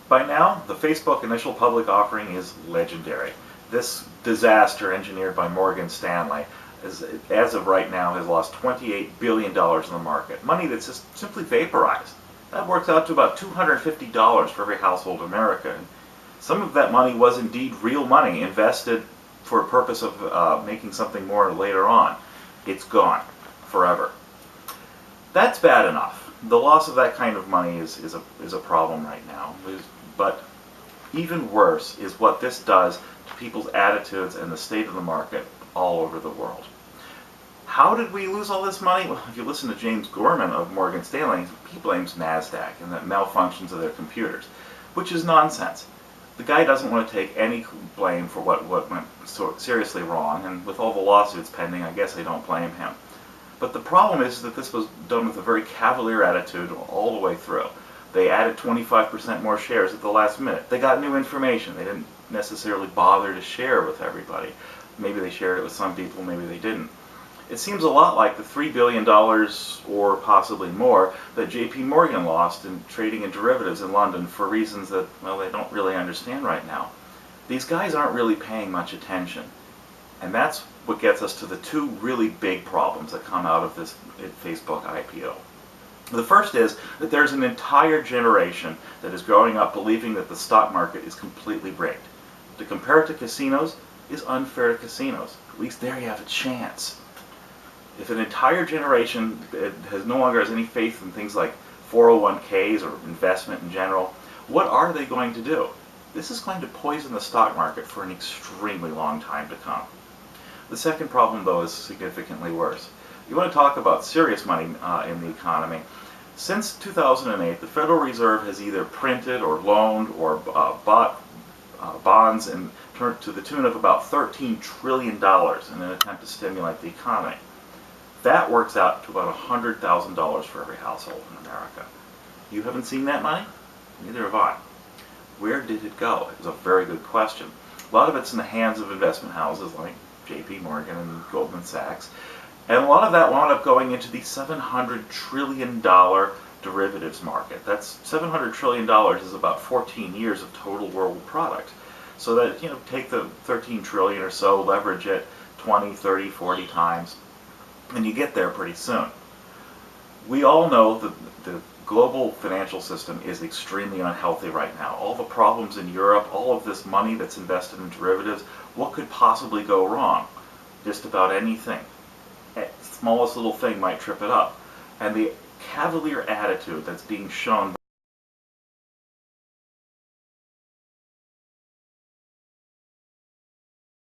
By now, the Facebook initial public offering is legendary. This disaster engineered by Morgan Stanley, as of right now, has lost $28 billion in the market. Money that's just simply vaporized. That works out to about $250 for every household in America. And some of that money was indeed real money invested for a purpose of making something more later on. It's gone forever. That's bad enough. The loss of that kind of money is a problem right now. But even worse is what this does to people's attitudes and the state of the market all over the world. How did we lose all this money? Well, if you listen to James Gorman of Morgan Stanley, he blames NASDAQ and the malfunctions of their computers, which is nonsense. The guy doesn't want to take any blame for what went so seriously wrong, and with all the lawsuits pending, I guess I don't blame him. But the problem is that this was done with a very cavalier attitude all the way through. They added 25% more shares at the last minute. They got new information. They didn't necessarily bother to share it with everybody. Maybe they shared it with some people, maybe they didn't. It seems a lot like the $3 billion or possibly more that JP Morgan lost in trading in derivatives in London for reasons that, well, they don't really understand right now. These guys aren't really paying much attention. And that's what gets us to the two really big problems that come out of this Facebook IPO. The first is that there's an entire generation that is growing up believing that the stock market is completely rigged. To compare it to casinos is unfair to casinos. At least there you have a chance. If an entire generation no longer has any faith in things like 401ks or investment in general, what are they going to do? This is going to poison the stock market for an extremely long time to come. The second problem, though, is significantly worse. You want to talk about serious money in the economy. Since 2008, the Federal Reserve has either printed or loaned or bought bonds to the tune of about $13 trillion in an attempt to stimulate the economy. That works out to about $100,000 for every household in America. You haven't seen that money? Neither have I. Where did it go? It was a very good question. A lot of it's in the hands of investment houses like JP Morgan and Goldman Sachs. And a lot of that wound up going into the $700 trillion derivatives market. That's $700 trillion is about 14 years of total world product. So that, take the 13 trillion or so, leverage it 20, 30, 40 times, and you get there pretty soon. We all know that the global financial system is extremely unhealthy right now. All the problems in Europe, all of this money that's invested in derivatives, what could possibly go wrong? Just about anything. The smallest little thing might trip it up. And the cavalier attitude that's being shown